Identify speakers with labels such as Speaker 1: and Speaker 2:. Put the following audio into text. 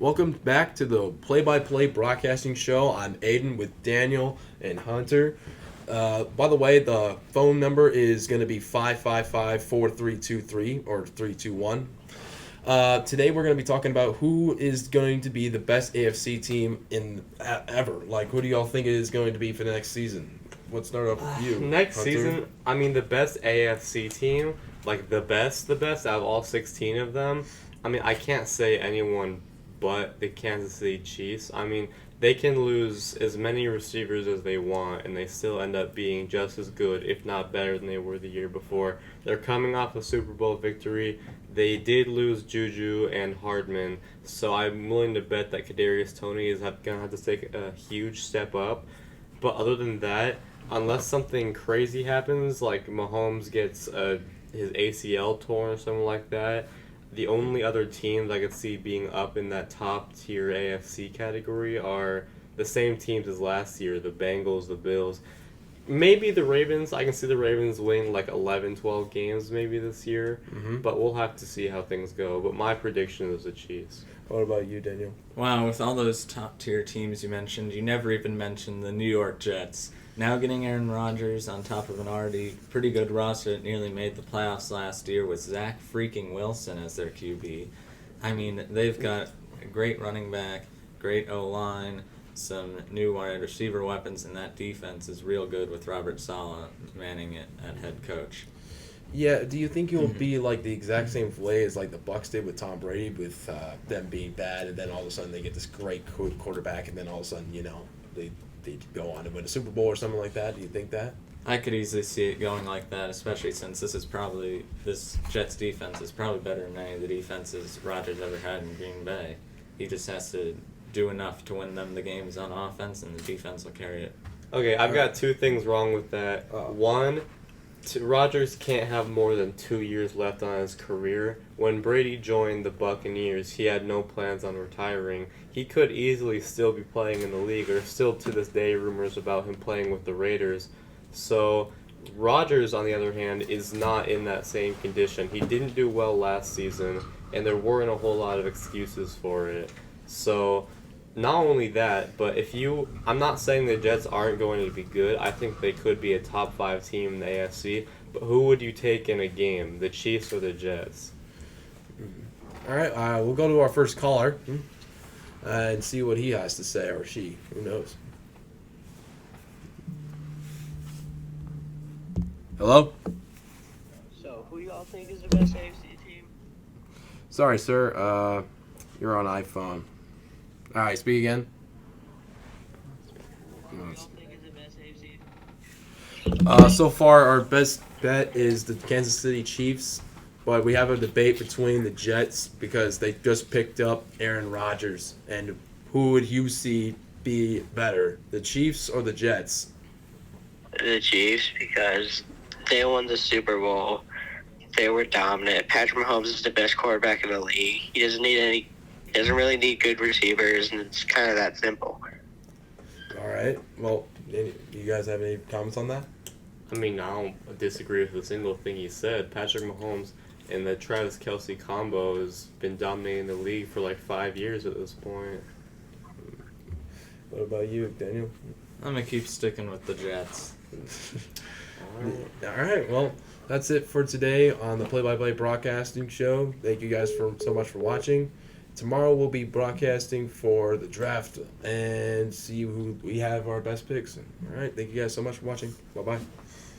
Speaker 1: Welcome back to the play-by-play broadcasting show. I'm Aiden with Daniel and Hunter. By the way, the phone number is going to be 555-4323 or 321. Today we're going to be talking about who is going to be the best AFC team ever. Like, who do y'all think it is going to be for the next season? Let's start off with you.
Speaker 2: Next
Speaker 1: Hunter.
Speaker 2: season, the best AFC team, like the best out of all 16 of them. I can't say anyone but the Kansas City Chiefs. They can lose as many receivers as they want, and they still end up being just as good, if not better, than they were the year before. They're coming off a Super Bowl victory. They did lose Juju and Hardman, so I'm willing to bet that Kadarius Toney is going to have to take a huge step up. But other than that, unless something crazy happens, like Mahomes gets his ACL torn or something like that, the only other teams I could see being up in that top tier AFC category are the same teams as last year, the Bengals, the Bills. Maybe the Ravens. I can see the Ravens winning like 11, 12 games maybe this year, but we'll have to see how things go. But my prediction is the Chiefs.
Speaker 1: What about you, Daniel?
Speaker 3: Wow, with all those top-tier teams you mentioned, you never even mentioned the New York Jets. Now getting Aaron Rodgers on top of an already pretty good roster that nearly made the playoffs last year with Zach freaking Wilson as their QB. They've got a great running back, great O-line, some new wide receiver weapons, and that defense is real good with Robert Saleh manning it at head coach.
Speaker 1: Yeah, do you think it will be like the exact same way as like the Bucs did with Tom Brady, with them being bad, and then all of a sudden they get this great quarterback, and then all of a sudden they go on to win a Super Bowl or something like that? Do you think that?
Speaker 3: I could easily see it going like that, especially since this Jets defense is probably better than any of the defenses Rodgers ever had in Green Bay. He just has to do enough to win them the games on offense, and the defense will carry it.
Speaker 2: Okay, I've got two things wrong with that. One, Rodgers can't have more than 2 years left on his career. When Brady joined the Buccaneers, he had no plans on retiring. He could easily still be playing in the league, or still to this day rumors about him playing with the Raiders. So Rodgers, on the other hand, is not in that same condition. He didn't do well last season, and there weren't a whole lot of excuses for it. So not only that, but I'm not saying the Jets aren't going to be good. I think they could be a top 5 team in the AFC. But who would you take in a game, the Chiefs or the Jets?
Speaker 1: All right, we'll go to our first caller and see what he has to say, or she. Who knows? Hello?
Speaker 4: So, who y'all think is the best AFC team?
Speaker 1: Sorry, sir. You're on iPhone. All right, speak again.
Speaker 4: Who y'all think is the best AFC?
Speaker 1: So far, our best bet is the Kansas City Chiefs, but we have a debate between the Jets because they just picked up Aaron Rodgers. And who would you see be better, the Chiefs or the Jets?
Speaker 4: The Chiefs, because they won the Super Bowl. They were dominant. Patrick Mahomes is the best quarterback in the league. He doesn't really need good receivers, and it's kind of that simple.
Speaker 1: All right. Well, do you guys have any comments on that?
Speaker 2: I don't disagree with a single thing he said. Patrick Mahomes and the Travis Kelce combo has been dominating the league for like 5 years at this point.
Speaker 1: What about you, Daniel?
Speaker 3: I'm going to keep sticking with the Jets.
Speaker 1: All right. Well, that's it for today on the Play-by-Play Broadcasting Show. Thank you guys so much for watching. Tomorrow we'll be broadcasting for the draft and see who we have our best picks. All right. Thank you guys so much for watching. Bye-bye.